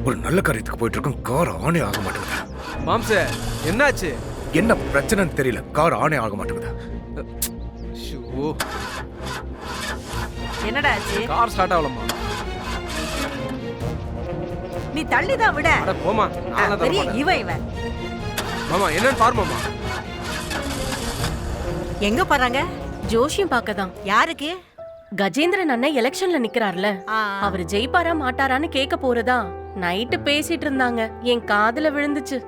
ஒரு நல்ல காரியத்துக்கு போயிட்டு இருக்கோம், கார் ஆனே ஆக மாட்டேங்குது. மாம்சே என்னாச்சு? என்ன பிரச்சனைன்னு தெரியல, கார் ஆனே ஆக மாட்டேங்குது. ஷோ, என்னடா ஆச்சு? கார் ஸ்டார்ட் ஆகலம்மா. நீ தள்ளி தான் விட. அட போமா, நான் பெரிய தான் இவன் மாமா என்னன்னு பாரு மாமா. எங்க போறாங்க? ஜோஷியம் பார்க்கதான். யாருக்கு? கஜேந்திரன் அண்ணன் எலெக்ஷன்ல நிக்கிறார்ல, ஆ, அவர் ஜெயிப்பாரா மாட்டாரான்னு கேட்க போறதா நைட்டு பேசிட்டு இருந்தாங்க. என் காதுல விழுந்துச்சு.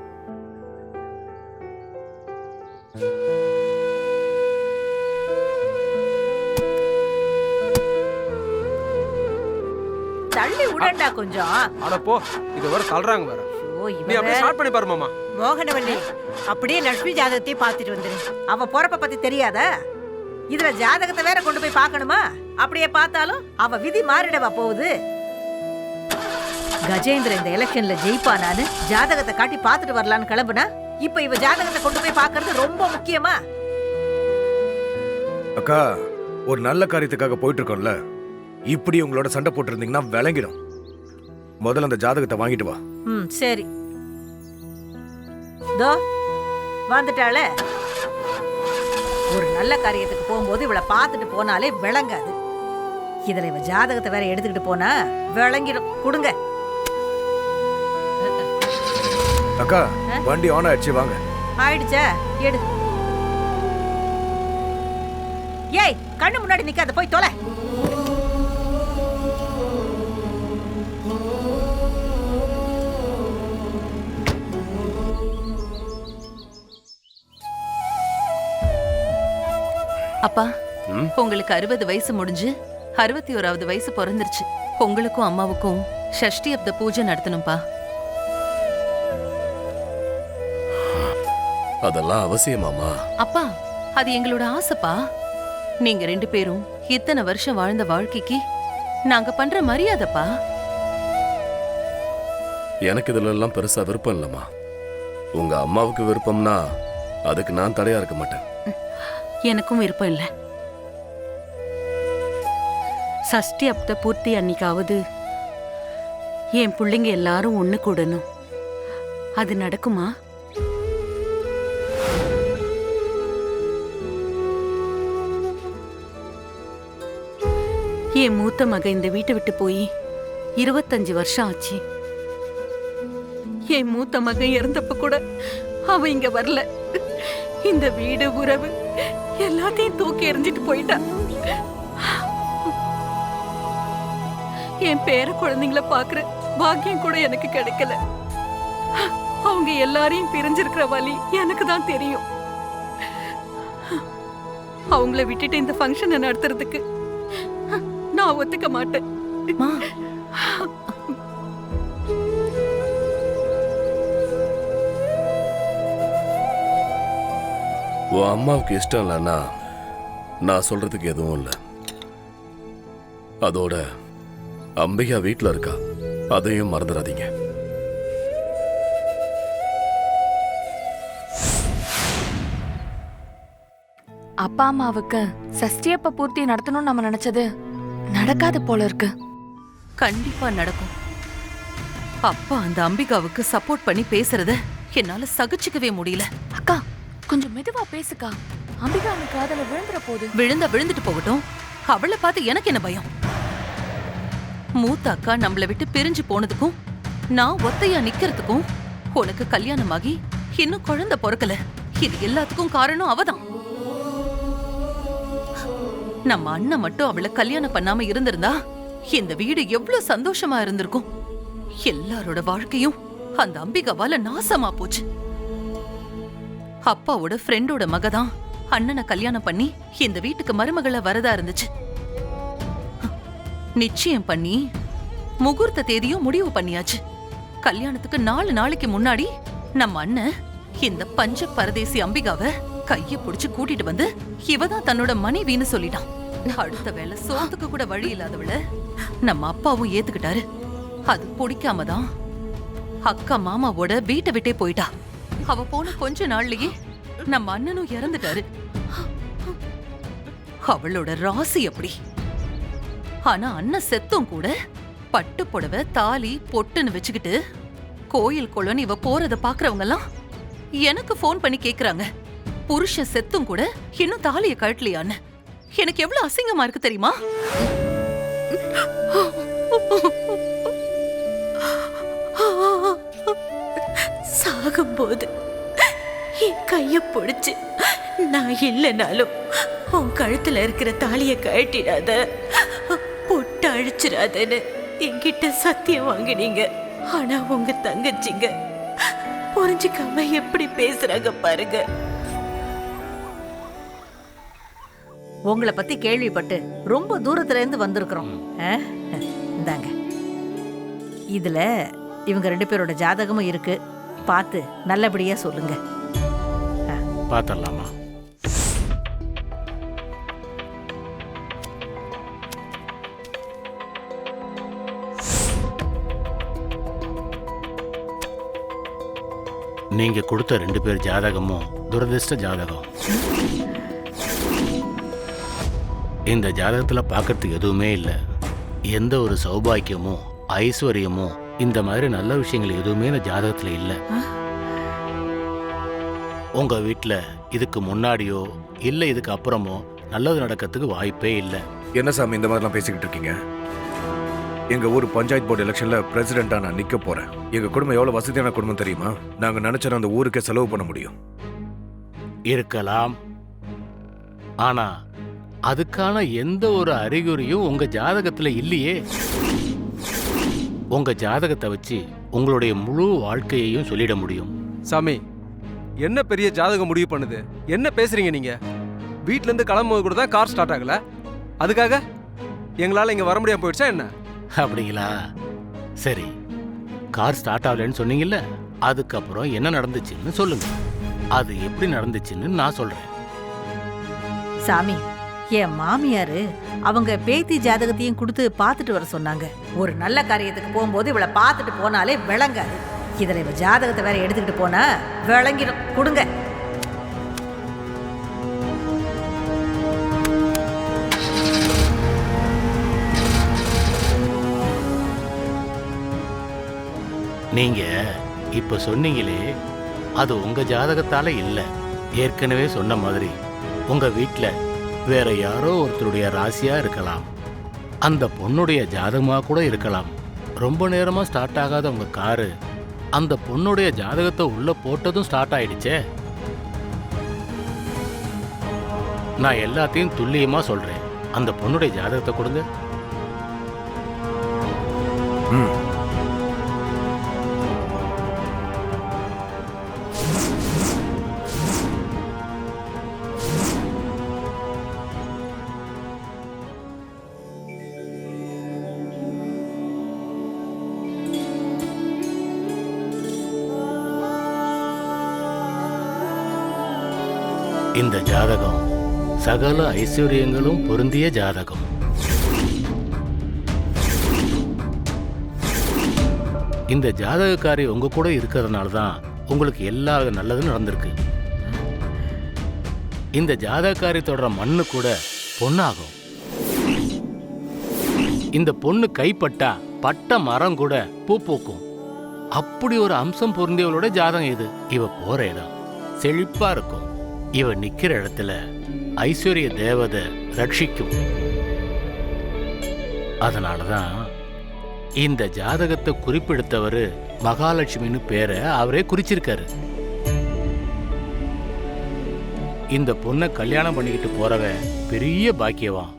தள்ளி விடண்டா கொஞ்சம். அட போ, இது வர தள்ளுறாங்க வேற. ஐயோ, நீ அப்படியே ஸ்டார்ட் பண்ணி பாரு மாமா. மோகனவல்லி, அப்படியே லட்சுமி ஜாதகத்தையும் பார்த்துட்டு வந்துரு. அவ பொறப்ப பத்தி தெரியாதா? இதுல ஜாதகத்தை வேற கொண்டு போய் பார்க்கணுமா? அப்படியே பார்த்தாலும் அவ விதி மாறிடவா போகுது? கஜேந்திர இந்த எலெக்ஷன்ல ஜெயிப்பானான்னு ஜாதகத்தை காட்டி பார்த்துட்டு வரலான்னு கிளம்புனா, இப்ப இவ ஜாதகத்தை கொண்டு போய் பார்க்கறது ரொம்ப முக்கியமா? அக்கா, ஒரு நல்ல காரியத்துக்காக போயிட்டு இருக்கோம்ல, இப்படி உங்களோட சண்டை போட்டு இருந்தீங்கன்னா விளங்கிடும். முதல்ல அந்த ஜாதகத்தை வாங்கிட்டு வா. ம், சரி. தோ வந்துட்டாளே. ஒரு நல்ல காரியத்துக்கு போகும்போது இவளை பார்த்துட்டு போனாலே விளங்காது. இதுல இவ ஜாதகத்தை வேற எடுத்துக்கிட்டு போனா விளங்கிடும். கொடுங்க. அக்கா, வண்டி ஆன் ஆயிடுச்சு, வாங்க. ஆயிடுச்சா? எடு. ஏய், கண்ணு முன்னாடி நிக்காத, போய் தொலை. அப்பா, உங்களுக்கு 60 வயசு முடிஞ்சு 61வது வயசு பிறந்துருச்சு. உங்களுக்கும் அம்மாவுக்கும் ஷஷ்டி அப்த பூஜை நடத்தணும்பா. அதெல்லாம் அவசியமாமா? அப்பா, அது எங்களோட ஆசைப்பா. நீங்க 2 பேரும் இத்தனை வருஷம் வாழ்ந்த வாழ்க்கைக்கு நாங்க பண்ற மரியாதைப்பா. எனக்கு இதுல எல்லாம் பெருசா விருப்பம் இல்லம்மா. உங்க அம்மாவுக்கு விருப்பம்னா அதுக்கு நான் தடையா இருக்க மாட்டேன். எனக்கும் விருப்பம் இல்லை. சஷ்டி அப்த பூர்த்தி அன்னைக்காவது என் பிள்ளைங்க எல்லாரும் ஒண்ணு கூடணும். அது நடக்குமா? என் மூத்த மக இந்த வீட்டை விட்டு போய் 25 வருஷம் ஆச்சு. என் மூத்த மகன் இறந்தப்ப கூட அவ இங்க வரல. இந்த வீடு உறவு எல்லாத்தையும் தூக்கி எறிஞ்சிட்டு போயிட்டா. என் பேர குழந்தைங்கள பாக்குற பாக்கியம் கூட எனக்கு கிடைக்கல. அவங்க எல்லாரையும் பிரிஞ்சிருக்கிற வலி எனக்கு தான் தெரியும். அவங்கள விட்டுட்டு இந்த ஃபங்க்ஷனை நடத்துறதுக்கு நான் ஒத்துக்க மாட்டேன். உன் அம்மாவுக்கு இஷ்டம் இல்லைன்னா நான் சொல்றதுக்கு எதுவும் இல்லை. அதோட அம்பிகா வீட்டில் இருக்கா, அதையும் மறந்துடாதீங்க. அப்பா அம்மாவுக்கு சஷ்டியப்ப பூர்த்தி நடத்தணும்னு நம்ம நினைச்சது நடக்காது போல இருக்கு. கண்டிப்பா நடக்கும். அப்பா அந்த அம்பிகாவுக்கு சப்போர்ட் பண்ணி பேசுறத என்னால சகிச்சுக்கவே முடியல. அக்கா, கொஞ்சம் மெதுவா பேசுக்கா. அம்பிகா அவன் காதல விழுந்துற போது. விழுந்துட்டு போகட்டும். அவளை பார்த்து எனக்கு என்ன பயம்? மூத்த அக்கா நம்மளை விட்டு பிரிஞ்சு போனதுக்கும் நான் ஒத்தையா நிக்கிறதுக்கும் உனக்கு கல்யாணமாகி இன்னும் குழந்தை பிறக்கல. இது எல்லாத்துக்கும் காரணம் அவதான். நம்ம அண்ணன் மட்டும் அவளை கல்யாணம் பண்ணாம இருந்திருந்தா இந்த வீடு எவ்வளவு சந்தோஷமா இருந்திருக்கும். எல்லாரோட வாழ்க்கையும் அந்த அம்பிகாவால நாசமா போச்சு. அப்பாவோட ஃப்ரெண்டோட மகதான் அண்ணனை கல்யாணம் பண்ணி இந்த வீட்டுக்கு மருமகள வரதா இருந்துச்சு. நிச்சயம் பண்ணி முகூர்த்த தேதியும் முடிவு பண்ணியாச்சு. கல்யாணத்துக்கு 4 நாளைக்கு முன்னாடி நம்ம அண்ணன் இந்த பஞ்ச பரதேசி அம்பிகாவை கைய புடிச்சு கூட்டிட்டு வந்து இவதான் தன்னோட மனைவின்னு சொல்லிட்டான். அடுத்த வேளை சோத்துக்கு கூட வழி இல்லாதவள நம்ம அப்பாவும் ஏத்துக்கிட்டாரு. அது பிடிக்காம தான் அக்கா மாமாவோட வீட்டை விட்டே போயிட்டா. அவ போன கொஞ்ச நாள்லயே நம்ம அண்ணனும் இறந்துட்டாரு. அவளோட ராசி அப்படி. ஆனா அண்ணன் செத்தும் கூட பட்டு புடவை தாலி பொட்டுன்னு வச்சுக்கிட்டு கோயில் குளம்னு இவ போறத பாக்குறவங்க எல்லாம் எனக்கு ஃபோன் பண்ணி கேக்குறாங்க, புருஷன் செத்தும் கூட இன்னும் தாலிய கழட்டலையான்னு. எனக்கு எவ்வளவு அசிங்கமா இருக்கு தெரியுமா? சாகும்போது என் கைய பிடிச்சு நான் இல்லைனாலும் உன் கழுத்துல இருக்கிற தாலிய கழட்டிடாத, பொட்டு அழிச்சிடாதன்னு என்கிட்ட சத்தியம் வாங்கினீங்க. ஆனா உங்க தங்கச்சிங்க புரிஞ்சுக்காம எப்படி பேசுறாங்க பாருங்க. உங்களை பத்தி கேள்விப்பட்டு ரொம்ப தூரத்துல இருந்து வந்திருக்கிறோம். இந்தாங்க, இதுல இவங்க 2 பேரோட ஜாதகமும் இருக்கு, பார்த்து நல்லபடியா சொல்லுங்க. பார்த்தரலாமா? நீங்க கொடுத்த 2 பேர் ஜாதகமும் துரதிர்ஷ்ட ஜாதகம். இந்த ஜாதகத்துல பார்க்கறதுக்கு எதுவுமே இல்லை. எந்த ஒரு சௌபாக்கியமும் ஐஸ்வர்யமும் இந்த மாதிரி நல்ல விஷயங்கள் எதுவுமே இந்த ஜாதகத்துல இல்லை. உங்க வீட்டுல இதுக்கு முன்னாடியோ இல்ல இதுக்கு அப்புறமோ நல்லது நடக்கிறதுக்கு வாய்ப்பே இல்லை. என்ன சாமி இந்த மாதிரிலாம் பேசிக்கிட்டு இருக்கீங்க? எங்க ஊர் பஞ்சாயத்து போர்டு எலெக்ஷன்ல பிரசிடென்டா நான் நிக்க போறேன். எங்க குடும்பம் எவ்வளவு வசதியான குடும்பம் தெரியுமா? நாங்க நினைச்சா அந்த ஊருக்கே செலவு பண்ண முடியும். இருக்கலாம், ஆனா அதுக்கான எந்த ஒரு அறிகுறியும் உங்க ஜாதகத்துல இல்லையே. உங்க ஜாதகத்தை வச்சு உங்களுடைய முழு வாழ்க்கையையும் சொல்லிட முடியும். சாமி, என்ன பெரிய ஜாதகம் முடிவு பண்ணுது? என்ன பேசுறீங்க நீங்க? வீட்ல இருந்து கிளம்பும்போது கூட தான் கார் ஸ்டார்ட் ஆகல, அதுக்காக எங்களால இங்க வர முடியாம போயிடுச்சா என்ன? அப்படிங்களா? சரி, கார் ஸ்டார்ட் ஆகலன்னு சொன்னீங்கல்ல, அதுக்கப்புறம் என்ன நடந்துச்சுன்னு சொல்லுங்க. அது எப்படி நடந்துச்சுன்னு நான் சொல்றேன். சாமி, என் மாமியாரு அவங்க பேத்தி ஜாதகத்தையும் கொடுத்து பார்த்துட்டு வர சொன்னாங்க. ஒரு நல்ல காரியத்துக்கு போகும்போது இவளை பார்த்துட்டு போனாலே விளங்காது. இதுல இவ ஜாதகத்தை வேற எடுத்துக்கிட்டு போனா விளங்கிடும். கொடுங்க. நீங்க இப்ப சொன்னீங்களே, அது உங்க ஜாதகத்தால இல்ல. ஏற்கனவே சொன்ன மாதிரி உங்க வீட்டுல வேற யாரோ ஒருத்தருடைய ராசியா இருக்கலாம். அந்த பொண்ணுடைய ஜாதகமா கூட இருக்கலாம். ரொம்ப நேரமா ஸ்டார்ட் ஆகாத உங்க காரு அந்த பொண்ணுடைய ஜாதகத்தை உள்ள போட்டதும் ஸ்டார்ட் ஆயிடுச்சே. நான் எல்லாத்தையும் துல்லியமா சொல்றேன். அந்த பொண்ணுடைய ஜாதகத்தை கொடுங்க. இந்த ஜாதகம் சகல ஐஸ்வர்யங்களும் பொருந்திய ஜாதகம். இந்த ஜாதகக்காரி உங்க கூட இருக்கிறதுனால தான் உங்களுக்கு எல்லா நல்லதும் நடந்திருக்கு. இந்த ஜாதகக்காரி தொடர மண்ணு கூட பொண்ணாகும். இந்த பொண்ணு கைப்பட்டா பட்ட மரம் கூட பூ பூக்கும். அப்படி ஒரு அம்சம் பொருந்தியவளோட ஜாதகம் இது. இவ போற இடம் செழிப்பா இருக்கும். இவ நிக்கிற இடத்துல ஐஸ்வர்ய தேவதை ரட்சிக்கும். அதனாலதான் இந்த ஜாதகத்தை குறிப்பெடுத்தவரு மகாலட்சுமின்னு பேரை அவரே குறிச்சிருக்காரு. இந்த பொண்ணை கல்யாணம் பண்ணிக்கிட்டு போறவன் பெரிய பாக்கியவான்.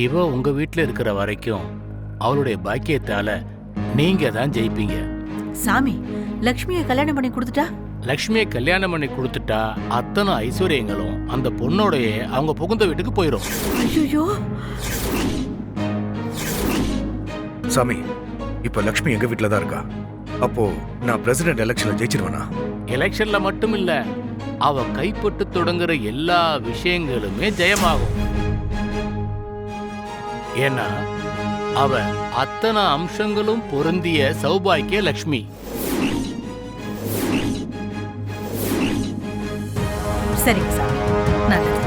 இவ உங்க வீட்டுல இருக்கிற வரைக்கும் அவளுடைய பாக்கியத்தால நீங்க தான் ஜெயிப்பீங்க. சாமி, லக்ஷ்மியை கல்யாணம் பண்ணி கொடுத்துட்டா? லக்ஷ்மியை கல்யாணம் பண்ணி கொடுத்துட்டா அத்தனை ஐஸ்வர்யங்களும் அந்த பொண்ணோடைய அவங்க புகுந்த வீட்டுக்கு போயிடும். ஐயோ சாமி, இப்ப லக்ஷ்மி எங்க வீட்டுல தான் இருக்கா. அப்போ நான் பிரசிடென்ட் எலெக்ஷன்ல ஜெயிச்சிருவேனா? எலெக்ஷன்ல மட்டும் இல்ல, அவ கைப்பட்டு தொடங்குற எல்லா விஷயங்களுமே ஜெயமாகும். ஏன்னா அவ அத்தனை அம்சங்களும் பொருந்திய சௌபாக்கிய லக்ஷ்மி. சரிங்க சாமி, நல்லது.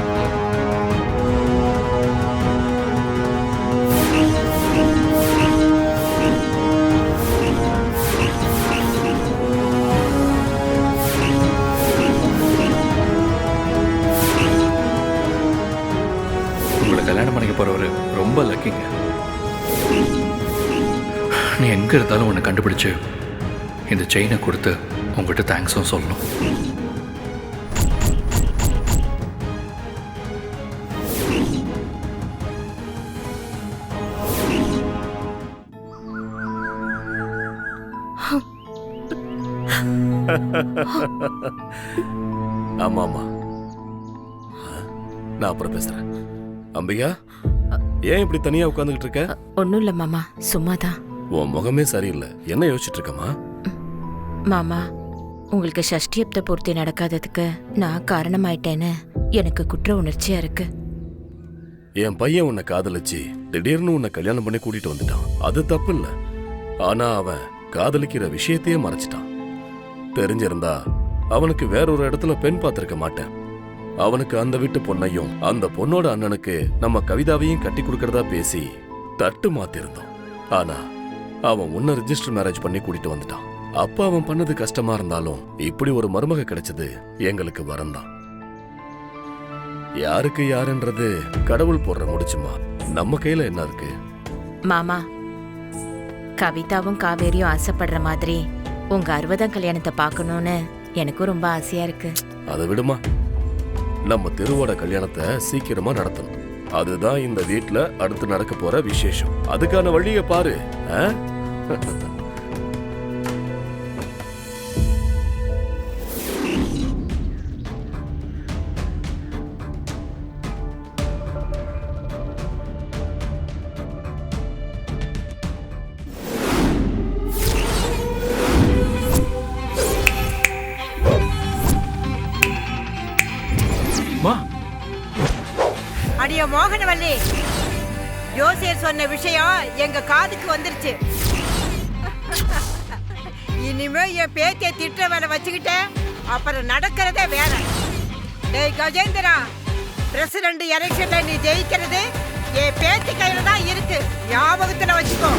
ரொம்ப லக்கிங்க. நீ எங்க இருந்தாலும் உன்னை கண்டுபிடிச்சு இந்த செயினை கொடுத்து உங்ககிட்ட தேங்க்ஸும் சொல்லணும். ஆமா ஆமா, நான் அப்புறம் பேசுறேன். அம்பிகா, ஏன் இப்படி தனியா உட்கார்ந்துகிட்டு இருக்க? ஒன்றும் இல்லை மாமா, சும்மாதான். உன் முகமே சரியில்லை. என்ன யோசிச்சுட்டு இருக்கமா? மாமா, உங்களுக்கு சஷ்டியப்த பூர்த்தி நடக்காததுக்கு நான் காரணமாயிட்டேன்னு எனக்கு குற்ற உணர்ச்சியா இருக்கு. என் பையன் உன்னை காதலிச்சு திடீர்னு உன்னை கல்யாணம் பண்ணி கூட்டிட்டு வந்துட்டான். அது தப்பு இல்ல. ஆனா அவன் காதலிக்கிற விஷயத்தையே மறைச்சிட்டான். தெரிஞ்சிருந்தா அவனுக்கு வேறொரு இடத்துல பெண் பார்த்திருக்க மாட்டேன். அவனுக்கு அந்த வீட்டு பொண்ணையும் அந்த பொண்ணோட அண்ணனுக்கு நம்ம கவிதாவையும் கட்டி கொடுக்கறதா பேசி தட்டு மாத்திருந்தோம். ஆனா அவன் உன்னை ரிஜிஸ்டர் மேரேஜ் பண்ணி கூட்டிட்டு வந்துட்டான். அப்ப அவன் பண்ணது கஷ்டமா இருந்தாலும் இப்படி ஒரு மருமக கிடைச்சது எங்களுக்கு வரம்தான். யாருக்கு யாருன்றது கடவுள் போடுற முடிச்சுமா, நம்ம கையில என்ன இருக்கு? மாமா, கவிதாவும் காவேரியும் ஆசைப்படுற மாதிரி உங்க 60ஆம் கல்யாணத்தை பார்க்கணும்னு எனக்கும் ரொம்ப ஆசையா இருக்கு. அதை விடுமா, நம்ம திருவோட கல்யாணத்தை சீக்கிரமா நடத்தணும். அதுதான் இந்த வீட்ல அடுத்து நடக்க போற விசேஷம். அதுக்கான வழியை பாரு. அடிய மோகனவல்லி, ஜோசியர் சொன்ன விஷயம் எங்க காதுக்கு வந்துருச்சு. இனிமே என் பேத்தியை திட்ட வேலை வச்சுக்கிட்டேன், அப்புறம் நடக்கிறதே வேற. டேய் கஜேந்திரா, பிரசிடண்ட் எலெக்ஷன்ல நீ ஜெயிக்கிறது என் பேத்தி கையில தான் இருக்கு, ஞாபகத்துல வச்சுக்கோ.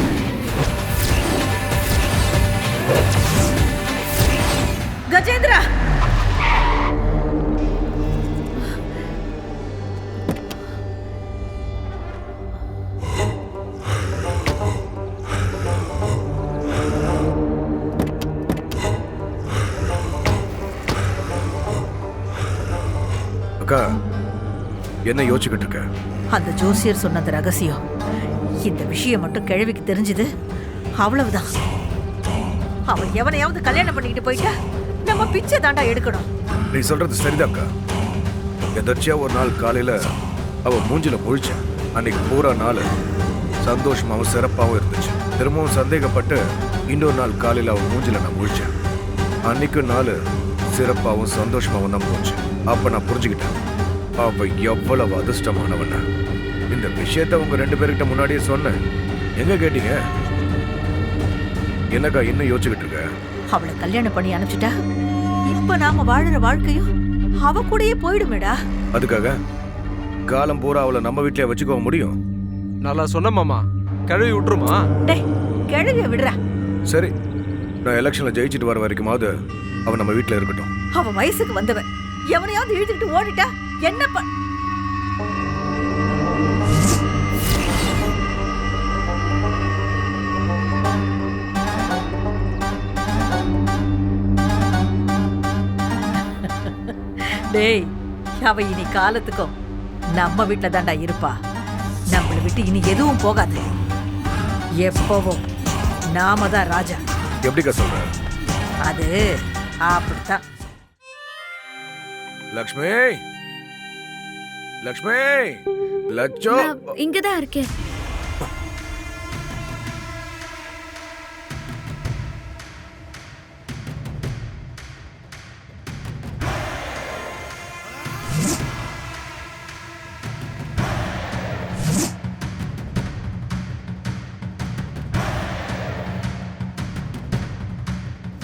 கஜேந்திரா, அக்கா, என்ன யோசிச்சுக்கிட்டு இருக்க? அந்த ஜோசியர் சொன்ன ரகசியம், இந்த விஷயம் மட்டும் கிழவிக்கு தெரிஞ்சது அவ்வளவுதான். அவன் எவனையாவது கல்யாணம் பண்ணிக்கிட்டு போயிட்டா நம்ம பிச்சை தாண்டா எடுக்கணும். நீ சொல்றது சரிதான்க்கா. எதாச்சியா ஒரு நாள் காலையில அவ மூஞ்சில முழிச்சேன். அன்னைக்கு பூரா நாள் சந்தோஷமாவும் சிறப்பாகவும் இருந்துச்சு. திரும்பவும் சந்தேகப்பட்டு இன்னொரு நாள் காலையில அவன் மூஞ்சில நான் முழிச்சேன். அன்னைக்கு நாள் சிறப்பாகவும் சந்தோஷமாகவும் தான் போச்சு. அப்ப நான் புரிஞ்சுக்கிட்டேன் அவ எவ்வளவு அதிர்ஷ்டமானவன. இந்த விஷயத்த உங்க 2 பேர்கிட்ட முன்னாடியே சொன்னேன், எங்க கேட்டீங்க? என்னக்கா இன்னும் யோசிச்சுக்கிட்டு இருக்க? அவளை கல்யாணம் பண்ணி அனுப்பிச்சிட்டா இப்ப நாம வாழற வாழ்க்கையும் அவ கூடயே போயிடுமேடா. அதுக்காக காலம் பூரா அவளை நம்ம வீட்லயே வச்சுக்க முடியும்? நல்லா சொன்ன மாமா, கிழவி விட்டுருமா? டேய், கிழவிய விடுறா. சரி, நான் எலெக்ஷன்ல ஜெயிச்சிட்டு வர வரைக்குமாவது அவன் நம்ம வீட்ல இருக்கட்டும். அவ வயசுக்கு வந்தவன், எவனையாவது இழுத்துக்கிட்டு ஓடிட்டா என்ன டேய், அவ இனி காலத்துக்கும் நம்ம வீட்டுல தாண்டா இருப்பா. நம்மளை விட்டு இனி எதுவும் போகாது. எப்பவும் நாம தான் ராஜா. எப்படிக்கா சொல்ற? அது அப்படித்தான். லக்ஷ்மி, லக்ஷ்மி, லட்சோ, இங்கதான் இருக்கேன்.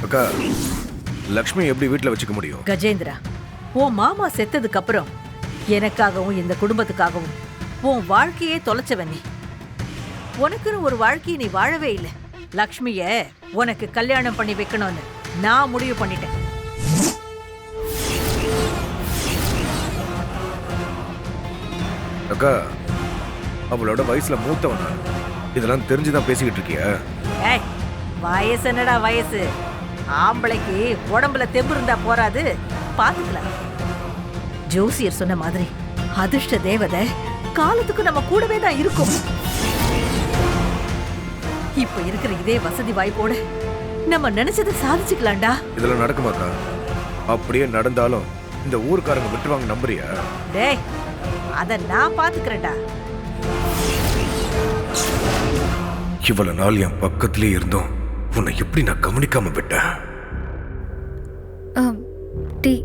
அக்கா, லக்ஷ்மி எப்படி வீட்டுல வச்சுக்க முடியும்? கஜேந்திரா, உன் மாமா செத்ததுக்கு அப்புறம் எனக்காகவும் இந்த குடும்பத்துக்காகவும் உன் வாழ்க்கையே தொலைச்சவன் நீ. உனக்குன்னு ஒரு வாழ்க்கையை நீ வாழவே இல்லை. லக்ஷ்மிய உனக்கு கல்யாணம் பண்ணி வைக்கணும்னு நான் முடிவு பண்ணிட்டேன். அக்கா, அவளோட வயசுல மூத்தவன் நான். இதெல்லாம் தெரிஞ்சுதான் பேசிக்கிட்டு இருக்கியா? ஏய், வயசு என்னடா வயசு? ஆம்பளைக்கு உடம்புல தெம்பு இருந்தா போறாது, பாத்துக்கலாம். ஜோசியர் சொன்ன மாதிரி அதிர்ஷ்ட தேவதை காலத்துக்கு நம்ம கூடவே தான் இருக்கும். இப்ப இருக்கிற இதே வசதி வாய்ப்போட நம்ம நினைச்சதை சாதிச்சுக்கலாம்டா. இதெல்லாம் நடக்குமாக்கா? அப்படியே நடந்தாலும் இந்த ஊருக்காரங்க விட்டுருவாங்க நம்புறியா? டேய், அத நான் பாத்துக்கிறேன்டா. இவ்வளவு நாள் என் பக்கத்திலே இருந்தோம், உன்னை எப்படி நான் கவனிக்காம விட்டேன்? டீ.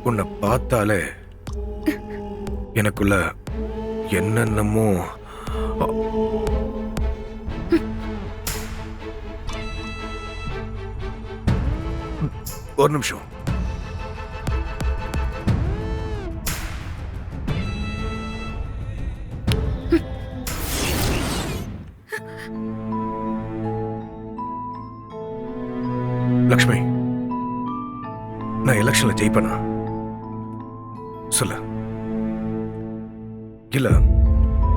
உன்னை பார்த்தாலே எனக்குள்ள என்னென்னமோ ஒரு நிமிஷம். லக்ஷ்மி, நான் எலெக்ஷன்ல ஜெயிப்பேனா? சொல்ல. இல்ல,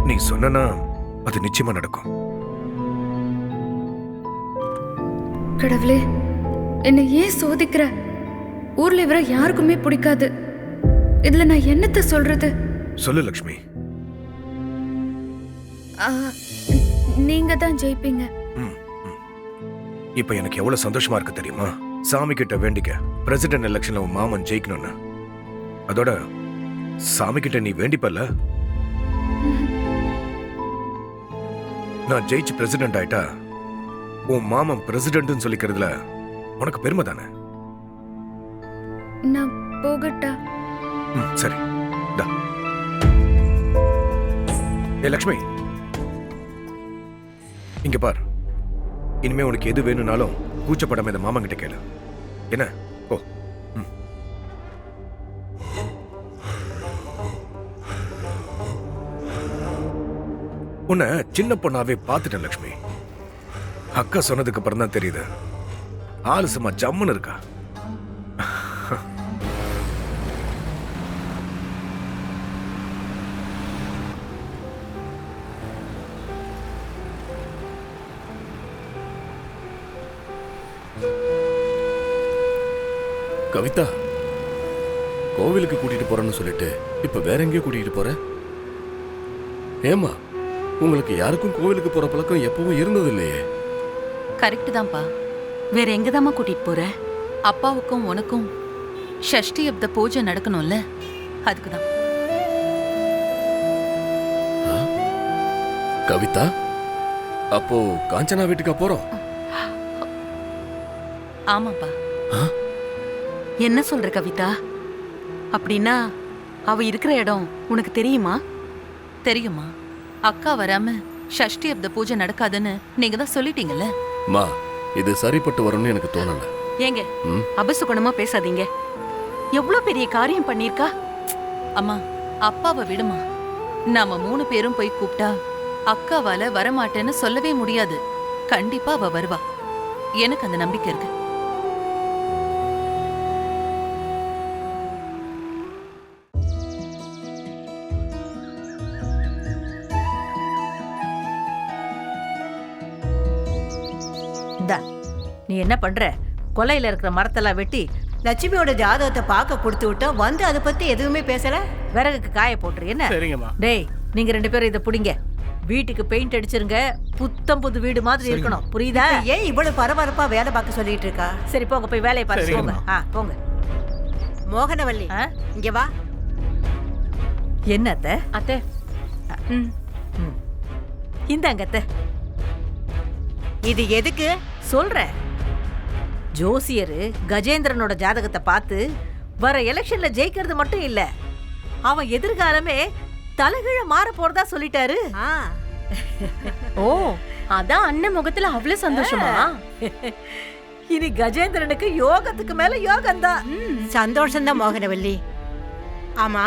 நீ சொன்னா அது நிச்சயமா நடக்கும். கடவுளே, என்னை ஏன் சோதிக்கிற? ஊர்ல இவரை யாருக்குமே பிடிக்காது. இதுல நான் என்னத்த சொல்றது? சொல்லு லக்ஷ்மி. நீங்க தான் ஜெயிப்பீங்க. இப்ப எனக்கு எவ்வளவு சந்தோஷமா இருக்கு தெரியுமா? சாமி கிட்ட வேண்டிக்க பிரசிடென்ட் எலெக்ஷன்ல உன் மாமன் ஜெயிக்கணும்னு. அதோட சாமி கிட்ட நீ வேண்டிப்பல்ல, நான் ஜெயிச்சு பிரசிடென்ட் ஆயிட்டா உன் மாமன் பிரசிடென்ட்னு சொல்லிக்கிறதுல உனக்கு பெருமை தானே? நான் போகட்டா? சரி. ஏ லக்ஷ்மி, இங்க பார். இனிமே உனக்கு எது வேணும்னாலும் கூச்சப்படாம இந்த மாமா கிட்ட கேளு. என்ன? ஓ. உன்னை சின்ன பொண்ணாவே பார்த்துட்டேன் லக்ஷ்மி. அக்கா சொன்னதுக்கு அப்புறம் தான் தெரியுது, ஆளு சும்மா ஜம்முன்னு இருக்கா. கவிதா, கோவிலுக்கு கூட்டிட்டு போறேன்னு சொல்லிட்டு இப்ப வேற எங்கேயோ கூட்டிட்டு போற? ஏமா, உங்களுக்கு யாருக்கும் கோவிலுக்கு போற பழக்கம் எப்பவும் இருந்தது இல்லையே? கரெக்ட் தான்ப்பா. வேற எங்கதாம்மா கூட்டிட்டு போற? அப்பாவுக்கும் உனக்கும் ஷஷ்டி அப்த பூஜை நடக்கணும்ல, அதுக்குதான். கவிதா, அப்போ காஞ்சனா வீட்டுக்கா போறோம்? ஆமாப்பா. என்ன சொல்ற கவிதா? அப்படின்னா அவ இருக்கிற இடம் உனக்கு தெரியுமா? தெரியுமா? அக்கா வராம ஷஷ்டி அப்த பூஜை நடக்காதுன்னு நீங்க தான் சொல்லிட்டீங்கல்ல. மா, இது சரிப்பட்டு வரும்னு எனக்கு தோணல. ஏங்க அபசுகுணமா பேசாதீங்க. எவ்வளவு பெரிய காரியம் பண்ணிருக்கா. அம்மா, அப்பாவை விடுமா. நாம 3 பேரும் போய் கூப்பிட்டா அக்காவால வரமாட்டேன்னு சொல்லவே முடியாது. கண்டிப்பா அவ வருவா. எனக்கு அந்த நம்பிக்கை இருக்கு. நீ என்ன பண்ற? கொலையில இருக்கிற மரத்தெல்லாம் வெட்டி லட்சுமியோட ஜாதகத்தை பார்க்க கொடுத்து விட்டா வந்து அதை பத்தி எதுவுமே பேசல. விறகுக்கு காய போட்டுரு. என்ன? சரிங்கம்மா. டேய், நீங்க 2 பேரும் இதை புடிங்க. வீட்டுக்கு பெயிண்ட் அடிச்சிருங்க. புத்தம் புது வீடு மாதிரி இருக்கணும். புரியுதா? ஏன் இவ்வளவு பரபரப்பா வேலை பார்க்க சொல்லிட்டு இருக்கா? சரி, போங்க, போய் வேலையை பார்த்து போங்க. போங்க. மோகனவல்லி, இங்க வா. என்ன அத்தை? அத்தை, இந்தாங்க அத்தை. இது எதுக்கு சொல்றேன். ஜோசியரு கஜேந்திரனோட ஜாதகத்தை பார்த்து வர எலெக்ஷன்ல ஜெயிக்கிறது மட்டும் இல்ல, அவன் எதிர்காலமே தலைகீழ மாற போறதா சொல்லிட்டாரு. ஓ, அதான் அண்ணன் முகத்துல அவ்வளவு சந்தோஷமா? இனி கஜேந்திரனுக்கு யோகத்துக்கு மேல யோகம்தான். சந்தோஷம்தான் மோகனவல்லி. ஆமா,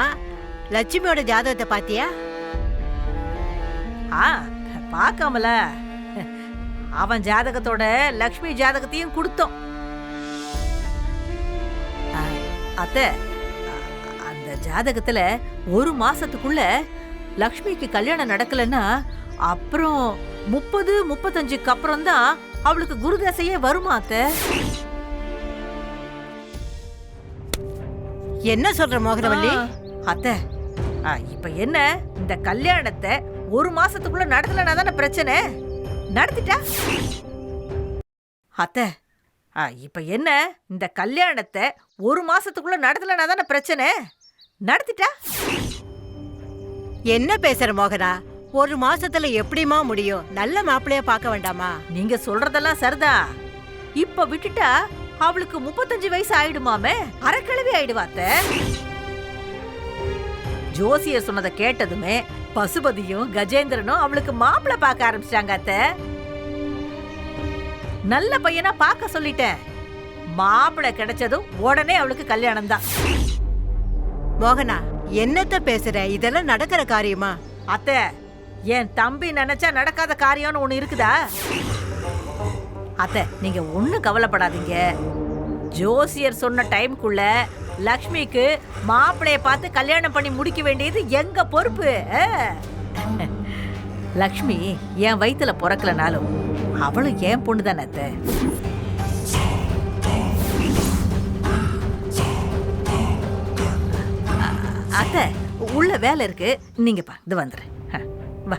லட்சுமியோட ஜாதகத்தை பாத்தியா? பார்க்காமல அவன் ஜாதகத்தோட லக்ஷ்மி ஜாதகத்தையும் கொடுத்தோம். அத்தை, ஜாதகத்துல 1 மாசத்துக்குள்ள லக்ஷ்மிக்கு கல்யாணம் நடக்கலன்னா அப்புறம் 30-35க்கு அப்புறம் தான் அவளுக்கு குருதசையே வருமா அத்தை. என்ன சொல்ற மோகனவல்லி? அத்தை இப்ப என்ன, இந்த கல்யாணத்தை 1 மாசத்துக்குள்ள நடத்தலனா தானே பிரச்சனை, நடத்திட்டா? அத்தை இப்ப என்ன, இந்த கல்யாணத்தை 1 மாசத்துக்குள்ள நடத்தலனா தானே பிரச்சனை, நடத்திட்டா? என்ன பேசுற மோகனா? 1 மாசத்துல எப்படிமா முடியும்? நல்ல மாப்பிள்ளையா பார்க்க வேண்டாமா? நீங்க சொல்றதெல்லாம் சரிதான். இப்ப விட்டுட்டா அவளுக்கு 35 வயசு ஆயிடுமாமே, அரைக்கிழவி ஆயிடுவாத்த. ஜோசியர் சொன்னதை கேட்டதுமே பசுபதியும் கஜேந்திரனும் அவளுக்கு மாப்பிள்ளை பார்க்க ஆரம்பிச்சிட்டாங்க அத்த. நல்ல பையனா பார்க்க சொல்லிட்டேன். மாப்பிள்ளை கிடைச்சதும் உடனே அவளுக்கு கல்யாணம் தான். மோகனா, என்னத்த பேசுற? இதெல்லாம் நடக்கிற காரியமா? அத்த, என் தம்பி நினைச்சா நடக்காத காரியம்னு ஒண்ணு இருக்குதா? அத்த, நீங்க ஒண்ணும் கவலைப்படாதீங்க. ஜோசியர் சொன்ன டைம்குள்ள லக்ஷ்மிக்கு மாப்பிளைய பார்த்து கல்யாணம் பண்ணி முடிக்க வேண்டியது எங்க பொறுப்பு. லக்ஷ்மி என் வயித்துல பிறக்கலனாலும் அவளும் என் பொண்ணு தானே அத்த. அத்த, உள்ள வேலை இருக்கு, நீங்க பா, இது வந்துடுறேன். வா.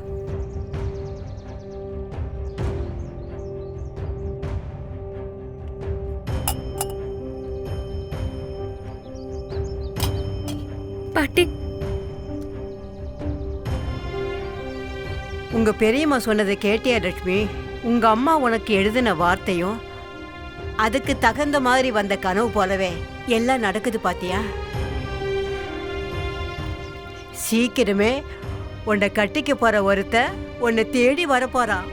பாட்டி, உங்க பெரியம்மா சொன்னதை கேட்டியா லட்சுமி? உங்க அம்மா உனக்கு எழுதின வார்த்தையும் அதுக்கு தகுந்த மாதிரி வந்த கனவு போலவே எல்லாம் நடக்குது பாத்தியா? சீக்கிரமே உன்னை கட்டிக்க போற ஒருத்த உன்னை தேடி வரப்போறான்.